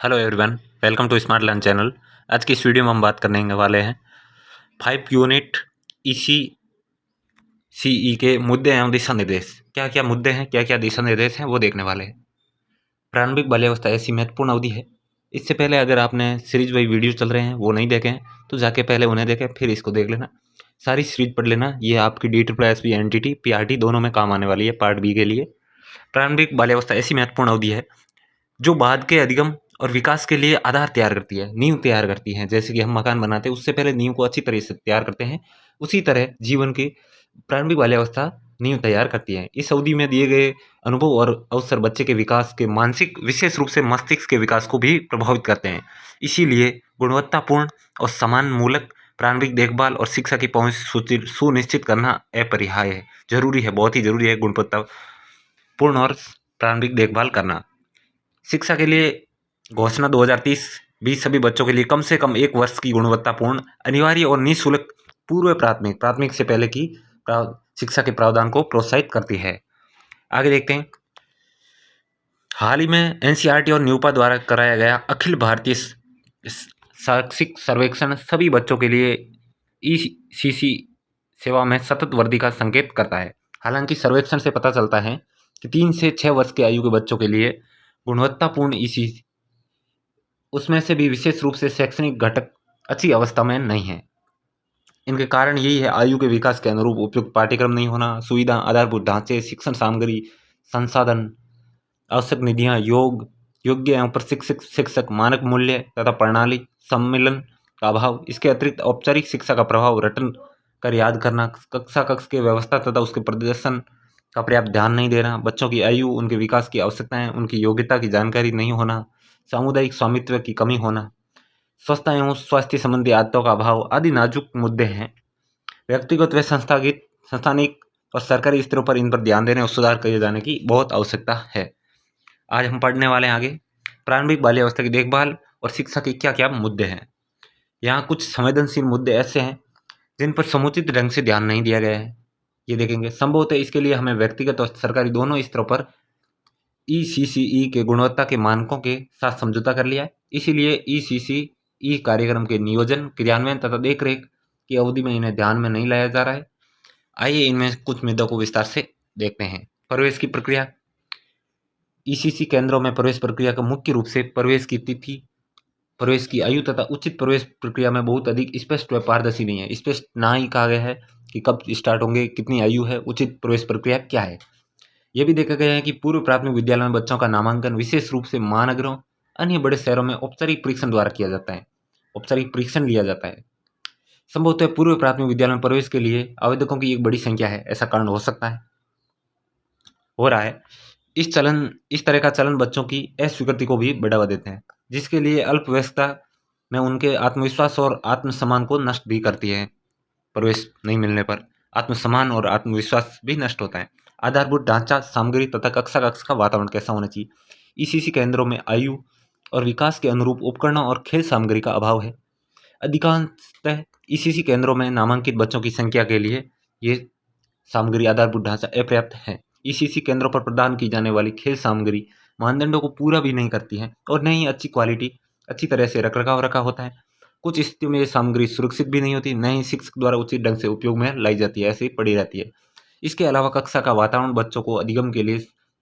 Hello everyone, welcome to smart learn channel. आज की इस वीडियो में हम बात करने वाले हैं 5 यूनिट ईसीसीई के मुद्दे एवं दिशा निर्देश। क्या क्या मुद्दे हैं, क्या क्या दिशा निर्देश हैं, वो देखने वाले हैं। प्रारंभिक बाल्यावस्था ऐसी महत्वपूर्ण अवधि है। इससे पहले अगर आपने सीरीज वाइज वीडियो चल रहे हैं वो नहीं देखे हैं तो जाके पहले उन्हें देखें, फिर इसको देख लेना। सारी सीरीज पढ़ लेना। ये आपकी DSSB NTT PRT दोनों में काम आने वाली है पार्ट बी के लिए। प्रारंभिक बाल्यावस्था ऐसी महत्वपूर्ण अवधि है जो बाद के अधिगम और विकास के लिए आधार तैयार करती है, नींव तैयार करती है। जैसे कि हम मकान बनाते हैं, उससे पहले नींव को अच्छी तरह से तैयार करते हैं, उसी तरह जीवन की प्रारंभिक बाल्यावस्था नींव तैयार करती है। इस अवधि में दिए गए अनुभव और अवसर बच्चे के विकास के मानसिक, विशेष रूप से मस्तिष्क के विकास को भी प्रभावित करते हैं। इसीलिए गुणवत्तापूर्ण और समान मूलक प्रारंभिक देखभाल और शिक्षा की पहुंच सुनिश्चित करना अपरिहार्य है, जरूरी है, बहुत ही जरूरी है गुणवत्तापूर्ण और प्रारंभिक देखभाल करना। शिक्षा के लिए घोषणा 2030-20 सभी बच्चों के लिए कम से कम 1 वर्ष की गुणवत्तापूर्ण, अनिवार्य और निःशुल्क पूर्व प्राथमिक से पहले की शिक्षा के प्रावधान को प्रोत्साहित करती है। आगे देखते हैं। हाल ही में NCERT और न्यूपा द्वारा कराया गया अखिल भारतीय शैक्षिक सर्वेक्षण सभी बच्चों के लिए ECC सेवा में सतत वृद्धि का संकेत करता है। हालांकि सर्वेक्षण से पता चलता है कि 3 से 6 वर्ष की आयु के बच्चों के लिए गुणवत्तापूर्ण ECC, उसमें से भी विशेष रूप से शैक्षणिक घटक अच्छी अवस्था में नहीं है। इनके कारण यही है: आयु के विकास के अनुरूप उपयुक्त पाठ्यक्रम नहीं होना, सुविधा, आधारभूत ढांचे, शिक्षण सामग्री, संसाधन, आवश्यक निधियां, योग्य एवं प्रशिक्षित शिक्षक, मानक मूल्य तथा प्रणाली, सम्मेलन का अभाव। इसके अतिरिक्त औपचारिक शिक्षा का प्रभाव, रटन कर याद करना, कक्ष के व्यवस्था तथा उसके प्रदर्शन का पर्याप्त ध्यान नहीं देना, बच्चों की आयु, उनके विकास की आवश्यकताएं, उनकी योग्यता की जानकारी नहीं होना, सामुदायिक स्वामित्व की कमी होना, स्वच्छता एवं स्वास्थ्य संबंधी आदतों का अभाव आदि नाजुक मुद्दे हैं। व्यक्तिगत व संस्थानिक और सरकारी स्तरों पर इन पर ध्यान देने और सुधार किए जाने की बहुत आवश्यकता है। आज हम पढ़ने वाले हैं आगे प्रारंभिक बाल्यावस्था की देखभाल और शिक्षा के क्या क्या मुद्दे हैं। यहाँ कुछ संवेदनशील मुद्दे ऐसे हैं जिन पर समुचित ढंग से ध्यान नहीं दिया गया है, ये देखेंगे। संभवतः इसके लिए हमें व्यक्तिगत और सरकारी दोनों स्तरों पर ECCE के गुणवत्ता के मानकों के साथ समझौता कर लिया है। इसीलिए ECCE कार्यक्रम के नियोजन, क्रियान्वयन तथा देखरेख की अवधि में इन्हें ध्यान में नहीं लाया जा रहा है। आइए इनमें कुछ मुद्दों को विस्तार से देखते हैं। प्रवेश की प्रक्रिया। ECC केंद्रों में प्रवेश प्रक्रिया का मुख्य रूप से प्रवेश की तिथि, प्रवेश की आयु तथा उचित प्रवेश प्रक्रिया में बहुत अधिक स्पष्ट व पारदर्शी नहीं है। स्पष्ट ना ही कहा गया है कि कब स्टार्ट होंगे, कितनी आयु है, उचित प्रवेश प्रक्रिया क्या है। यह भी देखा गया है कि पूर्व प्राथमिक विद्यालय में बच्चों का नामांकन विशेष रूप से महानगरों, अन्य बड़े शहरों में औपचारिक परीक्षण द्वारा किया जाता है, औपचारिक परीक्षण लिया जाता है। संभवतः पूर्व प्राथमिक विद्यालय में प्रवेश के लिए आवेदकों की एक बड़ी संख्या है, ऐसा कारण हो सकता है, हो रहा है। इस तरह का चलन बच्चों की अस्वीकृति को भी बढ़ावा देते हैं, जिसके लिए अल्पवयस्कता में उनके आत्मविश्वास और आत्मसम्मान को नष्ट भी करती है। प्रवेश नहीं मिलने पर आत्मसम्मान और आत्मविश्वास भी नष्ट होता है। आधारभूत ढांचा, सामग्री तथा कक्षा का वातावरण कैसा होना चाहिए। ECC केंद्रों में आयु और विकास के अनुरूप उपकरणों और खेल सामग्री का अभाव है। अधिकांशतः ECC केंद्रों में नामांकित बच्चों की संख्या के लिए ये सामग्री, आधारभूत ढांचा अपर्याप्त है। ECC केंद्रों पर प्रदान की जाने वाली खेल सामग्री मानदंडों को पूरा भी नहीं करती है और न ही अच्छी तरह से रखा होता है। कुछ स्थितियों में ये सामग्री सुरक्षित भी नहीं होती, न ही शिक्षक द्वारा उचित ढंग से उपयोग में लाई जाती है, ऐसे ही पड़ी रहती है। इसके अलावा कक्षा का वातावरण बच्चों को अधिगम के लिए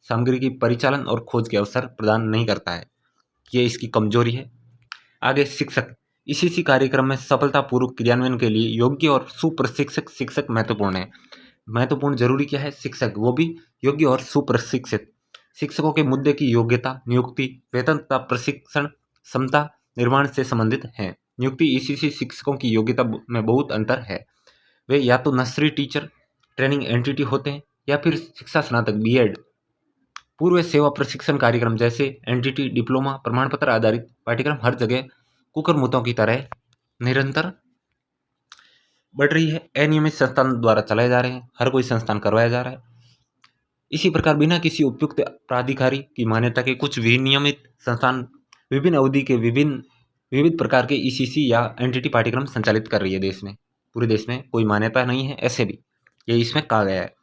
सामग्री की परिचालन और खोज के अवसर प्रदान नहीं करता है, ये इसकी कमजोरी है। आगे शिक्षक। ECC कार्यक्रम में सफलतापूर्वक क्रियान्वयन के लिए योग्य और सुप्रशिक्षित शिक्षक महत्वपूर्ण है। महत्वपूर्ण जरूरी क्या है? शिक्षक, वो भी योग्य और सुप्रशिक्षित। शिक्षकों के मुद्दे की योग्यता, नियुक्ति, वेतन तथा प्रशिक्षण क्षमता निर्माण से संबंधित है। नियुक्ति। ECC शिक्षकों की योग्यता में बहुत अंतर है। वे या तो नर्सरी टीचर ट्रेनिंग एंटिटी होते हैं या फिर शिक्षा स्नातक BEd। पूर्व सेवा प्रशिक्षण कार्यक्रम जैसे NTT डिप्लोमा प्रमाण पत्र आधारित पाठ्यक्रम हर जगह कुकरमुत्तों की तरह निरंतर बढ़ रही है। अनियमित संस्थान द्वारा चलाए जा रहे हैं, हर कोई संस्थान करवाया जा रहा है। इसी प्रकार बिना किसी उपयुक्त प्राधिकारी की मान्यता के कुछ विनियमित संस्थान विभिन्न अवधि के विविध प्रकार के ECC या NTT पाठ्यक्रम संचालित कर रही है देश में। पूरे देश में कोई मान्यता नहीं है, ऐसे भी ये इसमें कहा गया है।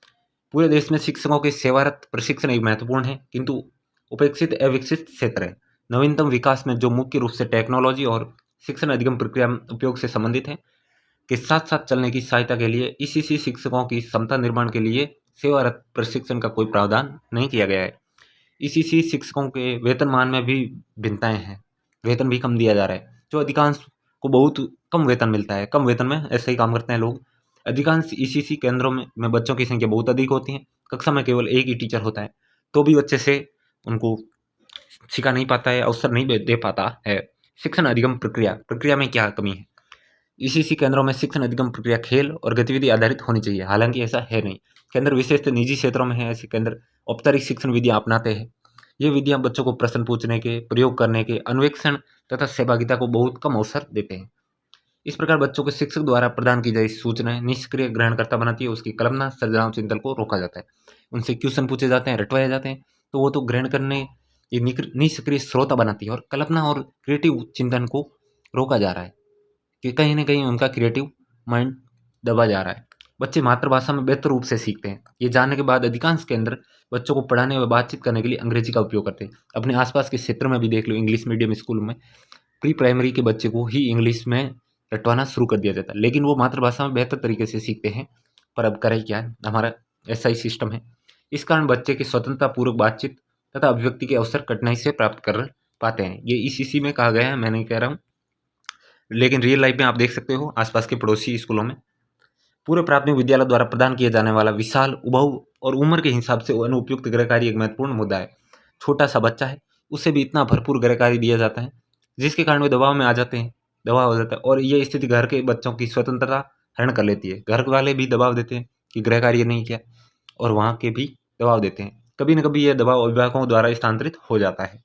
पूरे देश में शिक्षकों के सेवारत प्रशिक्षण एक महत्वपूर्ण है किंतु उपेक्षित अविकसित क्षेत्र है। नवीनतम विकास में जो मुख्य रूप से टेक्नोलॉजी और शिक्षण अधिगम प्रक्रिया उपयोग से संबंधित है के साथ साथ चलने की सहायता के लिए ईसीसी शिक्षकों की क्षमता निर्माण के लिए सेवारत प्रशिक्षण का कोई प्रावधान नहीं किया गया है। ईसीसी शिक्षकों के वेतनमान में भी भिन्नताएं हैं, वेतन भी कम दिया जा रहा है। जो अधिकांश को बहुत कम वेतन मिलता है, कम वेतन में ऐसे ही काम करते हैं लोग। अधिकांश ईसीसी केंद्रों में बच्चों की संख्या बहुत अधिक होती है, कक्षा में केवल एक ही टीचर होता है, तो भी बच्चे से उनको सिखा नहीं पाता है, अवसर नहीं दे पाता है। शिक्षण अधिगम प्रक्रिया में क्या कमी है? ईसीसी केंद्रों में शिक्षण अधिगम प्रक्रिया खेल और गतिविधि आधारित होनी चाहिए, हालांकि ऐसा है नहीं। केंद्र विशेषतः निजी क्षेत्रों में है, ऐसे केंद्र औपचारिक शिक्षण विधियां अपनाते हैं। ये विधियां बच्चों को प्रश्न पूछने के, प्रयोग करने के, अन्वेषण तथा सहभागिता को बहुत कम अवसर देते हैं। इस प्रकार बच्चों को शिक्षक द्वारा प्रदान की गई सूचनाएं निष्क्रिय ग्रहणकर्ता बनाती है, उसकी कल्पना सर्जनात्मक चिंतन को रोका जाता है। उनसे क्वेश्चन पूछे जाते हैं, रटवाए जाते हैं, तो वो तो ग्रहण करने ये निष्क्रिय श्रोता बनाती है, और कल्पना और क्रिएटिव चिंतन को रोका जा रहा है कि कहीं ना कहीं उनका क्रिएटिव माइंड दबा जा रहा है। बच्चे मातृभाषा में बेहतर रूप से सीखते हैं। ये जानने के बाद अधिकांश केंद्र बच्चों को पढ़ाने व बातचीत करने के लिए अंग्रेजी का उपयोग करते हैं। अपने आसपास के क्षेत्र में भी देख लो, इंग्लिश मीडियम स्कूल में प्री प्राइमरी के बच्चे को ही इंग्लिश में रटवाना शुरू कर दिया जाता है, लेकिन वो मातृभाषा में बेहतर तरीके से सीखते हैं। पर अब करें क्या है, हमारा ऐसा ही सिस्टम है। इस कारण बच्चे की स्वतंत्रता पूर्वक बातचीत तथा अभिव्यक्ति के अवसर कठिनाई से प्राप्त कर पाते हैं। ये ईसीसी में कहा गया है, मैं नहीं कह रहा हूँ, लेकिन रियल लाइफ में आप देख सकते हो आसपास के पड़ोसी स्कूलों में पूरे प्राथमिक विद्यालय द्वारा प्रदान किया जाने वाला विशाल उभव और उम्र के हिसाब से अनुपयुक्त गृह कार्य एक महत्वपूर्ण मुद्दा है। छोटा सा बच्चा है, उसे भी इतना भरपूर गृह कार्य दिया जाता है जिसके कारण वे दबाव में आ जाते हैं, दबाव हो जाता है, और ये स्थिति घर के बच्चों की स्वतंत्रता हरण कर लेती है। घर वाले भी दबाव देते हैं कि गृह कार्य नहीं किया, और वहाँ के भी दबाव देते हैं। कभी न कभी यह दबाव अभिभावकों द्वारा स्थानांतरित हो जाता है।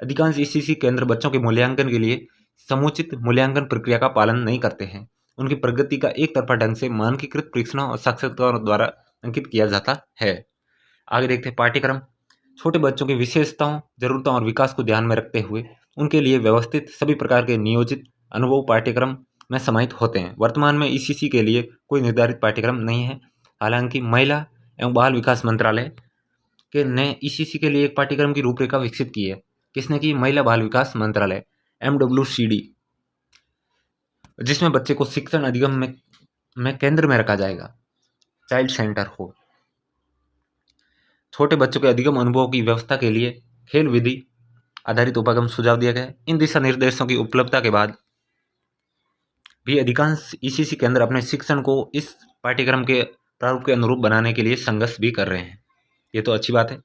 अधिकांश ईसीसी केंद्र बच्चों के मूल्यांकन के लिए समुचित मूल्यांकन प्रक्रिया का पालन नहीं करते हैं। उनकी प्रगति का एक तरफा ढंग से मानकीकृत परीक्षणों और साक्षात्कारों द्वारा अंकित किया जाता है। आगे देखते हैं पाठ्यक्रम। छोटे बच्चों की विशेषताओं, जरूरतों और विकास को ध्यान में रखते हुए उनके लिए व्यवस्थित सभी प्रकार के नियोजित अनुभव पाठ्यक्रम में समाहित होते हैं। वर्तमान में ईसीसी के लिए कोई निर्धारित पाठ्यक्रम नहीं है। हालांकि महिला एवं बाल विकास मंत्रालय के ने ईसीसी के लिए एक पाठ्यक्रम की रूपरेखा विकसित की है। किसने की? महिला बाल विकास मंत्रालय, MWCD, जिसमें बच्चे को शिक्षण अधिगम में केंद्र में रखा जाएगा, चाइल्ड सेंटर हो। छोटे बच्चों के अधिगम अनुभवों की व्यवस्था के लिए खेल विधि आधारित उपागम सुझाव दिया गया है। इन दिशा निर्देशों की उपलब्धता के बाद भी अधिकांश ईसीसी केंद्र अपने शिक्षण को इस पाठ्यक्रम के प्रारूप के अनुरूप बनाने के लिए संघर्ष भी कर रहे हैं। ये तो अच्छी बात है।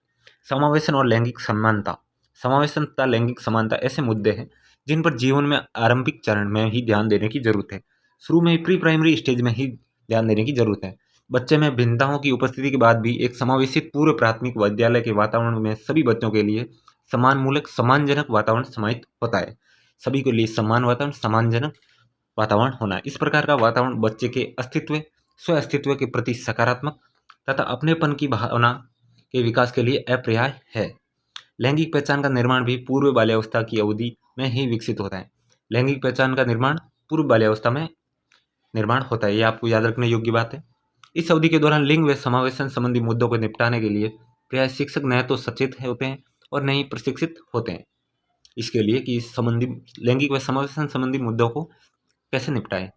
समावेशन और लैंगिक समानता। समावेशन तथा लैंगिक समानता ऐसे मुद्दे हैं जिन पर जीवन में आरंभिक चरण में ही ध्यान देने की जरूरत है। शुरू में ही प्री प्राइमरी स्टेज में ही ध्यान देने की जरूरत है। बच्चे में भिन्नताओं की उपस्थिति के बाद भी एक समावेशित पूर्व प्राथमिक विद्यालय के वातावरण में सभी बच्चों के लिए सम्मानमूलक सम्मानजनक वातावरण समाहित होता है। सभी के लिए समान वातावरण, सम्मानजनक वातावरण होना। इस प्रकार का वातावरण बच्चे के अस्तित्व, स्व अस्तित्व के प्रति सकारात्मक तथा अपनेपन की भावना के विकास के लिए अपर्याय है। लैंगिक पहचान का निर्माण भी पूर्व बाल्यावस्था की अवधि में ही विकसित होता है। लैंगिक पहचान का निर्माण पूर्व बाल्यावस्था में निर्माण होता है, ये आपको याद रखने योग्य बात है। इस अवधि के दौरान लिंग व समावेशन संबंधी मुद्दों को निपटाने के लिए प्राय शिक्षक न तो सचेत होते हैं और न ही प्रशिक्षित होते हैं इसके लिए कि संबंधी लैंगिक व समावेशन संबंधी मुद्दों को कैसे निपटाएं।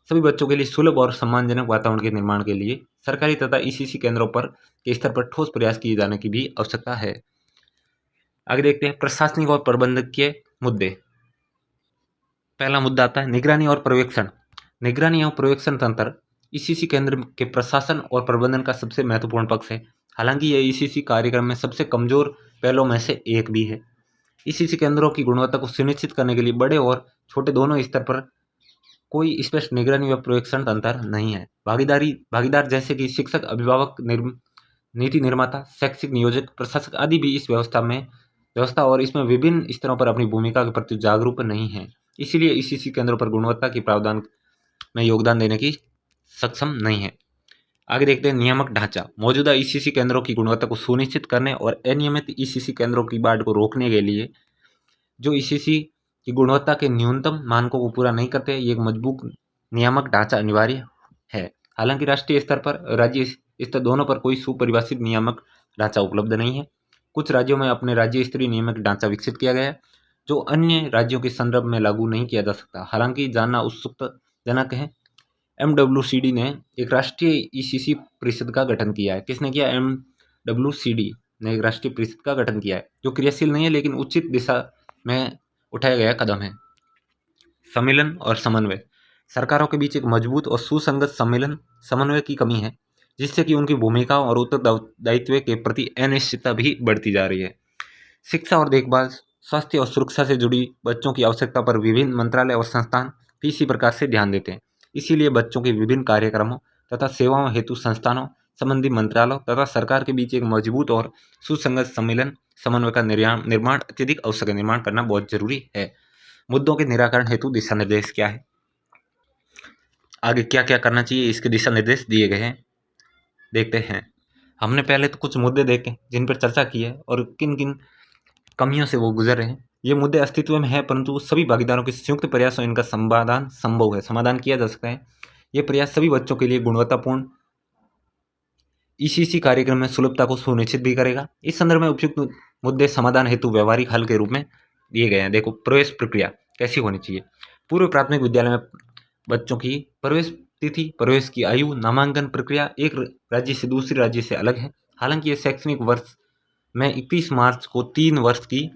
सभी बच्चों के लिए सुलभ और सम्मानजनक वातावरण के निर्माण के लिए सरकारी तथा ईसीसी केंद्रों पर के स्तर पर ठोस प्रयास किए जाने की भी आवश्यकता है। आगे देखते हैं प्रशासनिक और प्रबंधकीय मुद्दे। पहला मुद्दा आता है निगरानी और पर्यवेक्षण। निगरानी एवं पर्यवेक्षण तंत्र ईसीसी केंद्र के प्रशासन और प्रबंधन का सबसे महत्वपूर्ण पक्ष है। हालांकि यह ईसीसी कार्यक्रम में सबसे कमजोर पहलों में से एक भी है। ईसीसी केंद्रों की गुणवत्ता को सुनिश्चित करने के लिए बड़े और छोटे दोनों स्तर पर कोई स्पष्ट निगरानी व पर्यवेक्षण तंत्र नहीं है। भागीदार जैसे कि शिक्षक, अभिभावक, नीति निर्माता, शैक्षिक नियोजक, प्रशासक आदि भी इस व्यवस्था और इसमें विभिन्न स्तरों पर अपनी भूमिका के प्रति जागरूक नहीं है। इसीलिए ईसीसी केंद्रों पर गुणवत्ता की प्रावधान में योगदान देने की सक्षम नहीं है। आगे देखते हैं नियामक ढांचा। मौजूदा ईसीसी केंद्रों की गुणवत्ता को सुनिश्चित करने और अनियमित ईसीसी केंद्रों की बाढ़ को रोकने के लिए जो ईसीसी की गुणवत्ता के न्यूनतम मानकों को पूरा नहीं करते, ये एक मजबूत नियामक ढांचा अनिवार्य है। हालांकि राष्ट्रीय स्तर पर, राज्य स्तर दोनों पर कोई सुपरिभाषित नियामक ढांचा उपलब्ध नहीं है। कुछ राज्यों में अपने राज्य स्तरीय नियामक ढांचा विकसित किया गया है, जो अन्य राज्यों के संदर्भ में लागू नहीं किया जा सकता। हालांकि जानना उत्सुकताजनक है, MWCD ने एक राष्ट्रीय ECC परिषद का गठन किया है। किसने किया? MWCD ने एक राष्ट्रीय परिषद का गठन किया है, जो क्रियाशील नहीं है लेकिन उचित दिशा में उठाया गया कदम है। सम्मेलन और समन्वय। सरकारों के बीच एक मजबूत और सुसंगत सम्मेलन समन्वय की कमी है, जिससे कि उनकी भूमिकाओं और उत्तरदायित्व के प्रति अनिश्चितता भी बढ़ती जा रही है। शिक्षा और देखभाल, स्वास्थ्य और सुरक्षा से जुड़ी बच्चों की आवश्यकता पर विभिन्न मंत्रालय और संस्थान भी इसी प्रकार से ध्यान देते हैं। इसीलिए बच्चों के विभिन्न कार्यक्रमों तथा सेवाओं हेतु संस्थानों, संबंधित मंत्रालयों तथा सरकार के बीच एक मजबूत और सुसंगत सम्मेलन समन्वय का निर्माण अत्यधिक आवश्यक है। निर्माण करना बहुत जरूरी है। मुद्दों के निराकरण हेतु दिशा निर्देश क्या है? आगे क्या क्या करना चाहिए, इसके दिशा निर्देश दिए गए हैं, देखते हैं। हमने पहले तो कुछ मुद्दे देखे जिन पर चर्चा की है और किन किन कमियों से वो गुजर रहे हैं। ये मुद्दे अस्तित्व में है, परंतु सभी भागीदारों के संयुक्त प्रयासों इनका समाधान संभव है, समाधान किया जा सकता है। ये प्रयास सभी बच्चों के लिए गुणवत्तापूर्ण ECC कार्यक्रम में सुलभता को सुनिश्चित भी करेगा। इस संदर्भ में उपयुक्त मुद्दे समाधान हेतु व्यवहारिक हल के रूप में दिए गए हैं। देखो, प्रवेश प्रक्रिया कैसी होनी चाहिए। पूर्व प्राथमिक विद्यालय में बच्चों की प्रवेश तिथि, प्रवेश की आयु, नामांकन प्रक्रिया एक राज्य से दूसरे राज्य से अलग है। हालांकि ये शैक्षणिक वर्ष में 31 मार्च को 3 वर्ष की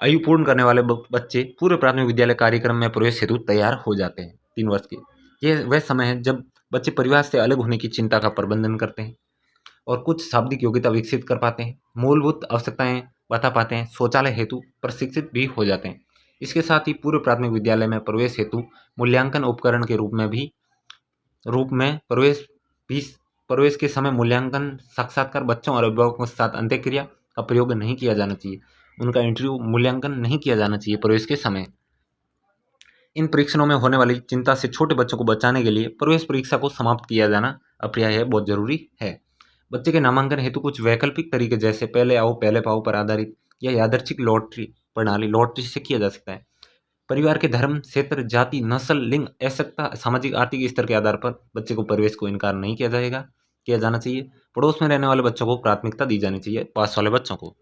आयु पूर्ण करने वाले बच्चे पूर्व प्राथमिक विद्यालय कार्यक्रम में प्रवेश हेतु तैयार हो जाते हैं। 3 वर्ष के ये वह समय है जब बच्चे परिवार से अलग होने की चिंता का प्रबंधन करते हैं और कुछ शाब्दिक योग्यता विकसित कर पाते हैं, मूलभूत आवश्यकताएं बता पाते हैं, शौचालय हेतु प्रशिक्षित भी हो जाते हैं। इसके साथ ही पूर्व प्राथमिक विद्यालय में प्रवेश हेतु मूल्यांकन उपकरण के रूप में प्रवेश के समय मूल्यांकन साक्षात्कार, बच्चों और अभिभावकों के साथ अंत्यक्रिया का प्रयोग नहीं किया जाना चाहिए। उनका इंटरव्यू मूल्यांकन नहीं किया जाना चाहिए प्रवेश के समय। इन परीक्षणों में होने वाली चिंता से छोटे बच्चों को बचाने के लिए प्रवेश परीक्षा को समाप्त किया जाना अप्रिय है, बहुत जरूरी है। बच्चे के नामांकन हेतु कुछ वैकल्पिक तरीके जैसे पहले आओ पहले पाओ पर आधारित या यादृच्छिक लॉटरी से किया जा सकता है। परिवार के धर्म, क्षेत्र, जाति, नस्ल, लिंग, आवश्यकता, सामाजिक आर्थिक स्तर के आधार पर बच्चे को प्रवेश को इनकार नहीं किया जाना चाहिए। पड़ोस में रहने वाले बच्चों को प्राथमिकता दी जानी चाहिए, पास वाले बच्चों को।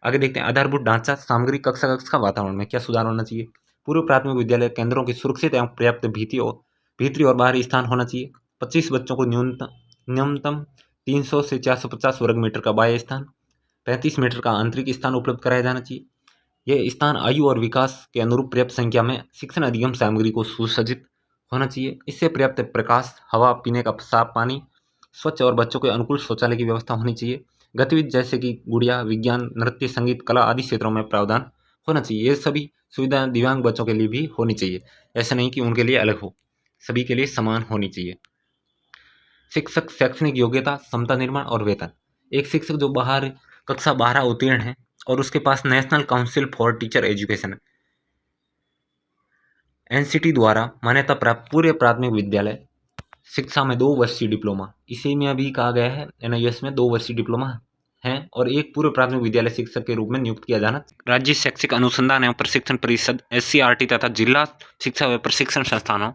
आगे देखते हैं, आधारभूत ढांचा, सामग्री, कक्षा का वातावरण में क्या सुधार होना चाहिए। पूर्व प्राथमिक विद्यालय केंद्रों की सुरक्षित एवं पर्याप्त भीतरी और बाहरी स्थान होना चाहिए। 25 बच्चों को न्यूनतम 300 से 450 वर्ग मीटर का बाह्य स्थान, 35 मीटर का आंतरिक स्थान उपलब्ध कराया जाना चाहिए। यह स्थान आयु और विकास के अनुरूप पर्याप्त संख्या में शिक्षण अधिगम सामग्री को सुसज्जित होना चाहिए। इससे पर्याप्त प्रकाश, हवा, पीने का साफ पानी, स्वच्छ और बच्चों के अनुकूल शौचालय की व्यवस्था होनी चाहिए। गतिविधि जैसे कि गुड़िया, विज्ञान, नृत्य, संगीत, कला आदि क्षेत्रों में प्रावधान होना चाहिए। ये सभी सुविधाएं दिव्यांग बच्चों के लिए भी होनी चाहिए, ऐसा नहीं कि उनके लिए अलग हो, सभी के लिए समान होनी चाहिए। शिक्षक शैक्षणिक योग्यता, क्षमता निर्माण और वेतन। एक शिक्षक जो कक्षा 12 उत्तीर्ण है और उसके पास national council for teacher education NCT द्वारा मान्यता प्राप्त पूर्व प्राथमिक विद्यालय शिक्षा में 2 वर्षीय डिप्लोमा, इसी में अभी कहा गया है NIS में 2 वर्षीय डिप्लोमा है, और एक पूर्व प्राथमिक विद्यालय शिक्षक के रूप में नियुक्त किया जाना। राज्य शैक्षिक अनुसंधान एवं प्रशिक्षण परिषद SCRT तथा जिला शिक्षा व प्रशिक्षण संस्थानों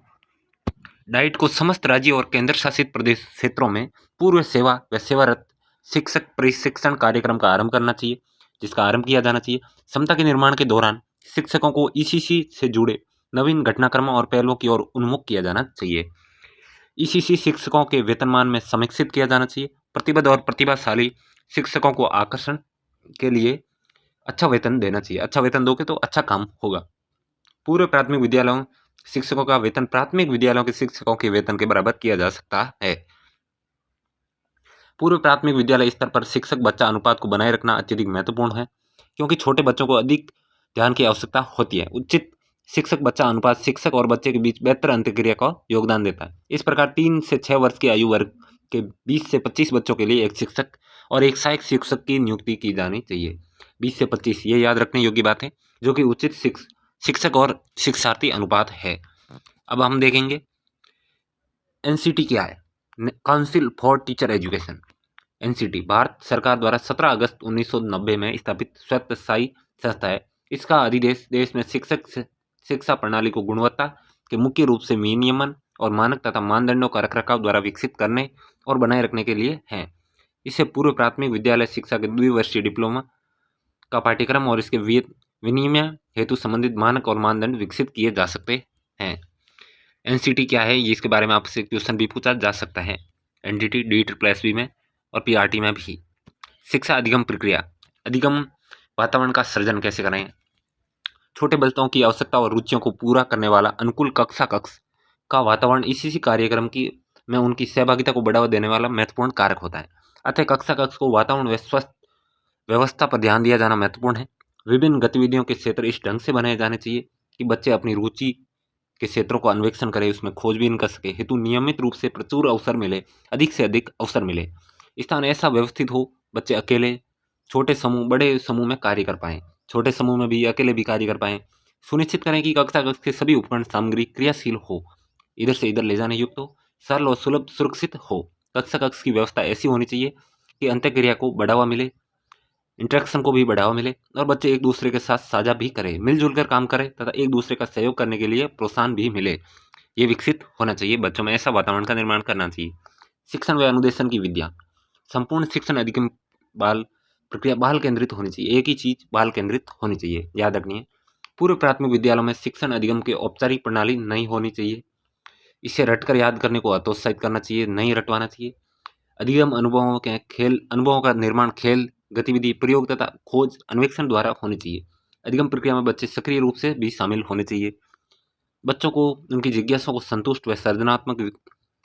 डाइट को समस्त राज्य और केंद्र शासित प्रदेश क्षेत्रों में पूर्व सेवा व सेवारत शिक्षक प्रशिक्षण कार्यक्रम का आरंभ करना चाहिए, जिसका आरंभ किया जाना चाहिए। क्षमता के निर्माण के दौरान शिक्षकों को ECC से जुड़े नवीन घटनाक्रमों और पहलों की ओर उन्मुख किया जाना चाहिए। ECC शिक्षकों के वेतनमान में समीक्षित किया जाना चाहिए। प्रतिबद्ध और प्रतिभाशाली शिक्षकों को आकर्षण के लिए अच्छा वेतन देना चाहिए। अच्छा वेतन दोगे तो अच्छा काम होगा। पूर्व प्राथमिक विद्यालयों शिक्षकों का वेतन प्राथमिक विद्यालयों के शिक्षकों के वेतन के बराबर किया जा सकता है। पूर्व प्राथमिक विद्यालय स्तर पर शिक्षक बच्चा अनुपात को बनाए रखना अत्यधिक महत्वपूर्ण है, क्योंकि छोटे बच्चों को अधिक ध्यान की आवश्यकता होती है। उचित शिक्षक बच्चा अनुपात शिक्षक और बच्चे के बीच बेहतर अंतःक्रिया का योगदान देता है। इस प्रकार 3 से 6 वर्ष की आयु वर्ग के 20 से 25 बच्चों के लिए एक शिक्षक और एक सहायक शिक्षक की नियुक्ति की जानी चाहिए। 20 से 25 ये याद रखने योग्य बात है, जो कि उचित शिक्षक और शिक्षार्थी अनुपात है। अब हम देखेंगे NCT क्या है। Council for teacher education NCT Bharat सरकार द्वारा 17 अगस्त 1990 में स्थापित स्वतःशासी संस्था है। इसका अधिदेश देश में शिक्षा प्रणाली को गुणवत्ता के मुख्य रूप से विनियमन और मानक तथा मानदंडों का रखरखाव द्वारा विकसित करने और बनाए रखने के लिए है। इससे पूर्व प्राथमिक विद्यालय शिक्षा के 2 वर्षीय डिप्लोमा का पाठ्यक्रम और इसके विनिमय हेतु संबंधित मानक और मानदंड विकसित किए जा सकते हैं। एनसीटी क्या है, ये इसके बारे में आपसे क्वेश्चन भी पूछा जा सकता है एनडीटी, DSSB में और पीआरटी में भी। शिक्षा अधिगम प्रक्रिया, अधिगम वातावरण का सृजन कैसे करें। छोटे बच्चों की आवश्यकता और रुचियों को पूरा करने वाला अनुकूल कक्षा कक्ष का वातावरण इसी कार्यक्रम की में उनकी सहभागिता को बढ़ावा देने वाला महत्वपूर्ण कारक होता है। अतः कक्षा कक्ष को वातावरण व स्वस्थ व्यवस्था पर ध्यान दिया जाना महत्वपूर्ण है। विभिन्न गतिविधियों के क्षेत्र इस ढंग से बनाए जाने चाहिए कि बच्चे अपनी रुचि के क्षेत्रों को अन्वेषण करें, उसमें खोजबीन कर सके हेतु नियमित रूप से प्रचुर अवसर मिले, अधिक से अधिक अवसर मिले। स्थान ऐसा व्यवस्थित हो, बच्चे अकेले, छोटे समूह, बड़े समूह में कार्य कर पाएं, छोटे समूह में भी अकेले भी कार्य कर पाएं। सुनिश्चित करें कि कक्षा कक्ष के सभी उपकरण सामग्री क्रियाशील हो, इधर से इधर ले जाने युक्त हो, सरल और सुलभ सुरक्षित हो। कक्षा कक्ष की व्यवस्था ऐसी होनी चाहिए कि अंतःक्रिया को बढ़ावा मिले, इंटरेक्शन को भी बढ़ावा मिले और बच्चे एक दूसरे के साथ साझा भी करें, मिलजुल कर काम करें तथा एक दूसरे का सहयोग करने के लिए प्रोत्साहन भी मिले। ये विकसित होना चाहिए, बच्चों में ऐसा वातावरण का निर्माण करना चाहिए। शिक्षण व अनुदेशन की विद्या, संपूर्ण शिक्षण अधिगम बाल प्रक्रिया बाल केंद्रित होनी चाहिए। एक ही चीज बाल केंद्रित होनी चाहिए, याद रखनी है। पूर्व प्राथमिक विद्यालयों में शिक्षण अधिगम की औपचारिक प्रणाली नहीं होनी चाहिए। इसे रटकर याद करने को हतोत्साहित करना चाहिए, नहीं रटवाना चाहिए। अधिगम अनुभवों का निर्माण खेल, गतिविधि, प्रयोग तथा खोज अन्वेषण द्वारा होनी चाहिए। अधिगम प्रक्रिया में बच्चे सक्रिय रूप से भी शामिल होने चाहिए। बच्चों को उनकी जिज्ञासा को संतुष्ट व सृजनात्मक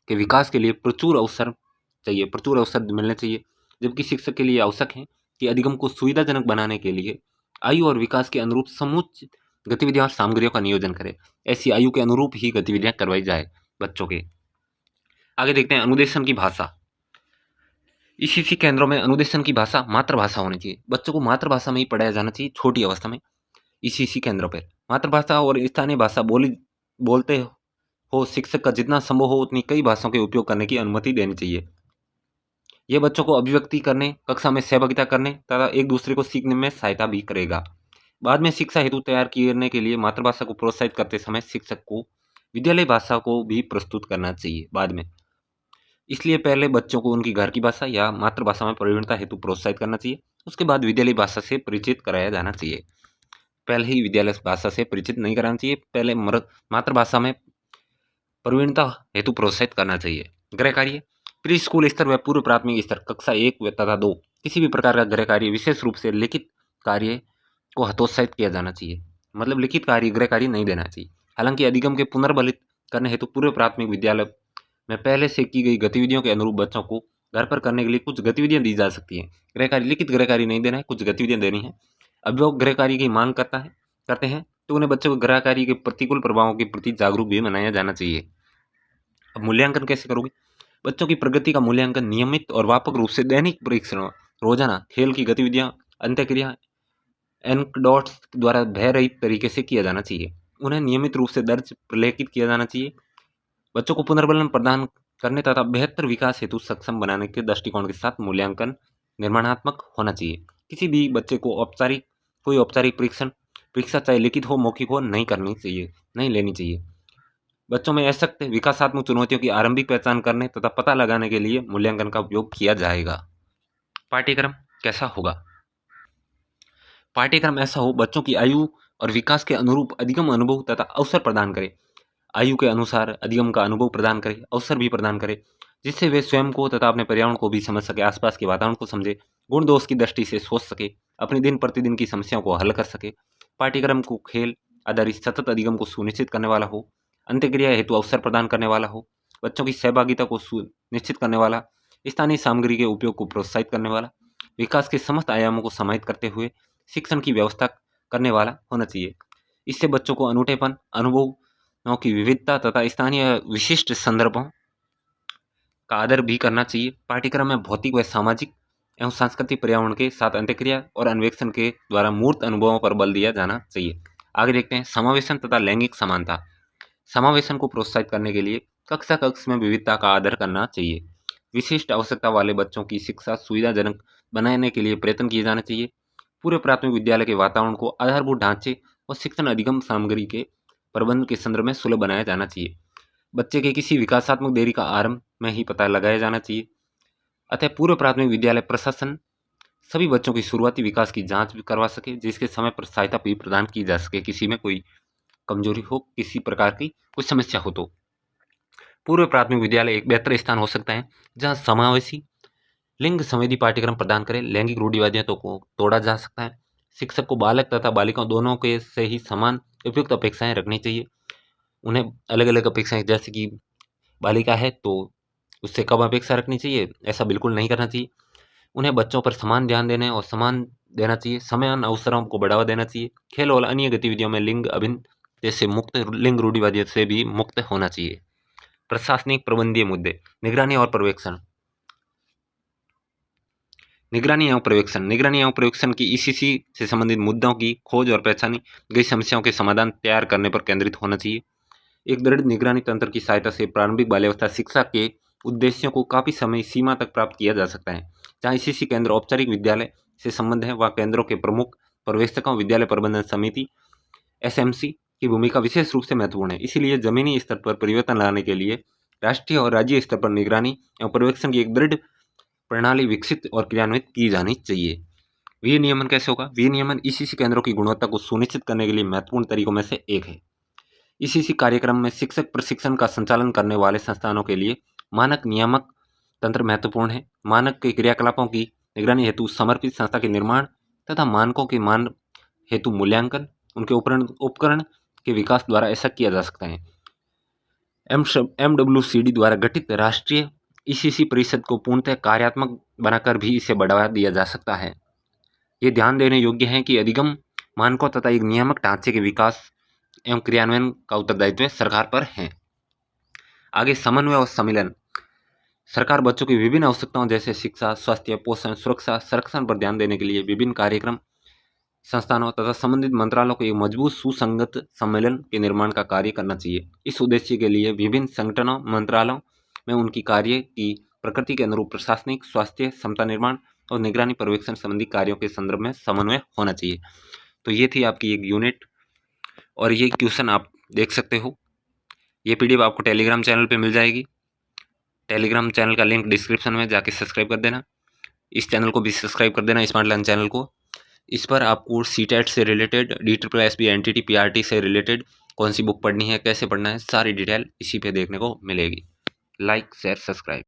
के विकास के लिए प्रचुर अवसर मिलने चाहिए। जबकि शिक्षक के लिए आवश्यक है कि अधिगम को सुविधाजनक बनाने के लिए आयु और विकास के अनुरूप समुचित गतिविधियां और सामग्रियों का नियोजन करे। ऐसी आयु के अनुरूप ही गतिविधियां करवाई जाए बच्चों के। आगे देखते हैं अनुदेशन की भाषा। ईसीसी केंद्रों में अनुदेशन की भाषा मातृभाषा होनी चाहिए। बच्चों को मातृभाषा में ही पढ़ाया जाना चाहिए छोटी अवस्था में। ईसीसी केंद्रों पर मातृभाषा और स्थानीय भाषा बोलते हो शिक्षक का जितना संभव हो उतनी कई भाषाओं के उपयोग करने की अनुमति देनी चाहिए। यह बच्चों को अभिव्यक्ति करने, कक्षा में सहभागिता करने तथा एक दूसरे को सीखने में सहायता भी करेगा। बाद में शिक्षा हेतु तैयार करने के लिए मातृभाषा को प्रोत्साहित करते समय शिक्षक को विद्यालय भाषा को भी प्रस्तुत करना चाहिए बाद में। इसलिए पहले बच्चों को उनकी घर की भाषा या मातृभाषा में प्रवीणता हेतु प्रोत्साहित करना चाहिए, उसके बाद विद्यालय भाषा से परिचित कराया जाना चाहिए। पहले ही विद्यालय भाषा से परिचित नहीं कराना चाहिए, पहले मातृभाषा में प्रवीणता हेतु प्रोत्साहित करना चाहिए। गृह कार्य, प्री स्कूल स्तर व पूर्व प्राथमिक स्तर कक्षा 1 तथा 2 किसी भी प्रकार का गृह कार्य, विशेष रूप से लिखित कार्य को हतोत्साहित किया जाना चाहिए। मतलब लिखित कार्य, गृह कार्य नहीं देना चाहिए। हालांकि अधिगम के पुनर्बलित करने हेतु पूर्व प्राथमिक विद्यालय में पहले से की गई गतिविधियों के अनुरूप बच्चों को घर पर करने के लिए कुछ गतिविधियां दी जा सकती हैं। गृह कार्य, लिखित गृह कार्य नहीं देना है, कुछ गतिविधियां देनी है। अभिभावक गृह कार्य की मांग करते हैं तो उन्हें बच्चों को गृह कार्य के प्रतिकूल प्रभावों के प्रति जागरूक भी बनाया जाना चाहिए। अब मूल्यांकन कैसे करोगे? बच्चों की प्रगति का मूल्यांकन नियमित और व्यापक रूप से दैनिक परीक्षण, रोजाना खेल की गतिविधियां, अंत्यक्रिया, एनकडॉट्स द्वारा भय रहित तरीके से किया जाना चाहिए। उन्हें नियमित रूप से दर्ज प्रलेखित किया जाना चाहिए। बच्चों को पुनर्बलन प्रदान करने तथा बेहतर विकास हेतु सक्षम बनाने के दृष्टिकोण के साथ मूल्यांकन निर्माणात्मक होना चाहिए। किसी भी बच्चे को कोई औपचारिक परीक्षा चाहे लिखित हो मौखिक हो नहीं लेनी चाहिए। बच्चों में असक्त विकासात्मक चुनौतियों की आरंभिक पहचान करने तथा पता लगाने के लिए मूल्यांकन का उपयोग किया जाएगा। पाठ्यक्रम कैसा होगा? पाठ्यक्रम ऐसा हो बच्चों की आयु और विकास के अनुरूप अधिगम अनुभव तथा अवसर प्रदान करे। आयु के अनुसार अधिगम का अनुभव प्रदान करे, अवसर भी प्रदान करे, जिससे वे स्वयं को तथा अपने पर्यावरण को भी समझ सके, आसपास के वातावरण को समझे, गुण दोष की दृष्टि से सोच सके, अपनी दिन प्रतिदिन की समस्याओं को हल कर सके। पाठ्यक्रम को खेल आधारित सतत अधिगम को सुनिश्चित करने वाला हो, अंत्यक्रिया हेतु अवसर प्रदान करने वाला हो, बच्चों की सहभागिता को सुनिश्चित करने वाला, स्थानीय सामग्री के उपयोग को प्रोत्साहित करने वाला, विकास के समस्त आयामों को समाहित करते हुए शिक्षण की व्यवस्था करने वाला होना चाहिए। इससे बच्चों को अनूठेपन, अनुभवों की विविधता तथा स्थानीय विशिष्ट संदर्भों का आदर भी करना चाहिए। पाठ्यक्रम में भौतिक व सामाजिक एवं सांस्कृतिक पर्यावरण के साथ अंत्यक्रिया और अन्वेषण के द्वारा मूर्त अनुभवों पर बल दिया जाना चाहिए। आगे देखते हैं समावेशन तथा लैंगिक समानता। समावेशन को प्रोत्साहित करने के लिए कक्षा कक्ष में विविधता का आदर करना चाहिए। विशिष्ट आवश्यकता वाले बच्चों की शिक्षा सुविधाजनक बनाने के लिए प्रयत्न किए जाने चाहिए। पूर्व प्राथमिक विद्यालय के वातावरण को आधारभूत ढांचे और शिक्षण अधिगम सामग्री के प्रबंध के संदर्भ में सुलभ बनाया जाना चाहिए। बच्चे के किसी विकासात्मक देरी का आरंभ में ही पता लगाया जाना चाहिए। अतः पूर्व प्राथमिक विद्यालय प्रशासन सभी बच्चों की शुरुआती विकास की जांच भी करवा सके, जिसके समय पर सहायता भी प्रदान की जा सके, किसी में कोई कमजोरी हो, किसी प्रकार की कोई समस्या हो तो। पूर्व प्राथमिक विद्यालय एक बेहतर स्थान हो सकता है जहां समावेशी लिंग संवेदी पाठ्यक्रम प्रदान करें। लैंगिक रूढ़िवादियों को तोड़ा जा सकता है। शिक्षक को बालक तथा बालिकाओं दोनों के से ही समान उपयुक्त अपेक्षाएं रखनी चाहिए। उन्हें अलग अलग अपेक्षाएं, जैसे कि बालिका है तो उससे कम अपेक्षा रखनी चाहिए, ऐसा बिल्कुल नहीं करना चाहिए। उन्हें बच्चों पर समान ध्यान देने और समान देना चाहिए। समान अवसरों को बढ़ावा देना चाहिए। खेल और अन्य गतिविधियों में लिंग अभिन्न से मुक्त, लिंग रूढ़िवादियों से भी मुक्त होना चाहिए। प्रशासनिक प्रबंधीय मुद्दे, निगरानी और पर्यवेक्षण। निगरानी एवं पर्यवेक्षण की ईसीसी से संबंधित मुद्दों की खोज और पहचानी गई समस्याओं के समाधान तैयार करने पर केंद्रित होना चाहिए। एक दृढ़ निगरानी तंत्र की सहायता से प्रारंभिक बाल्यावस्था शिक्षा के उद्देश्यों को काफी समय सीमा तक प्राप्त किया जा सकता है। जहाँ ईसीसी केंद्र औपचारिक विद्यालय से संबंध है, वहाँ केंद्रों के प्रमुख पर्यवेक्षकों, विद्यालय प्रबंधन समिति एसएमसी की भूमिका विशेष रूप से महत्वपूर्ण है। इसीलिए जमीनी स्तर पर परिवर्तन लाने के लिए राष्ट्रीय और राज्य स्तर पर निगरानी एवं पर्यवेक्षण की एक दृढ़ प्रणाली विकसित और क्रियान्वित की जानी चाहिए। विनियमन कैसे होगा? विनियमन ईसीसी केंद्रों की गुणवत्ता को सुनिश्चित करने के लिए महत्वपूर्ण तरीकों में से एक है। ईसीसी कार्यक्रम में शिक्षक प्रशिक्षण का संचालन करने वाले संस्थानों के लिए मानक नियामक तंत्र महत्वपूर्ण है। मानक के क्रियाकलापों की निगरानी हेतु समर्पित संस्था के निर्माण तथा मानकों के मान हेतु मूल्यांकन, उनके उपकरण के विकास द्वारा ऐसा किया जा सकता है। MWCD द्वारा गठित राष्ट्रीय ईसीसी परिषद को पूर्णतः कार्यात्मक बनाकर भी इसे बढ़ावा दिया जा सकता है। ये ध्यान देने योग्य है कि अधिगम मानकों तथा एक नियामक ढांचे के विकास एवं क्रियान्वयन का उत्तरदायित्व सरकार पर है। आगे समन्वय और सम्मिलन। सरकार बच्चों की विभिन्न आवश्यकताओं जैसे शिक्षा, स्वास्थ्य, पोषण, सुरक्षा, संरक्षण पर ध्यान देने के लिए विभिन्न कार्यक्रम, संस्थानों तथा संबंधित मंत्रालयों को एक मजबूत सुसंगत सम्मेलन के निर्माण का कार्य करना चाहिए। इस उद्देश्य के लिए विभिन्न संगठनों, मंत्रालयों में उनकी कार्य की प्रकृति के अनुरूप प्रशासनिक, स्वास्थ्य, क्षमता निर्माण और निगरानी पर्यवेक्षण संबंधी कार्यों के संदर्भ में समन्वय होना चाहिए। तो ये थी आपकी एक यूनिट और ये क्वेश्चन आप देख सकते हो। ये पीडीएफ आपको टेलीग्राम चैनल पे मिल जाएगी। टेलीग्राम चैनल का लिंक डिस्क्रिप्शन में जाके सब्सक्राइब कर देना। इस चैनल को भी सब्सक्राइब कर देना, स्मार्ट लर्न चैनल को। इस पर आपको सीटेट से रिलेटेड, DSSB एनटीटी PRT से रिलेटेड कौन सी बुक पढ़नी है, कैसे पढ़ना है, सारी डिटेल इसी पे देखने को मिलेगी। Like, share, subscribe.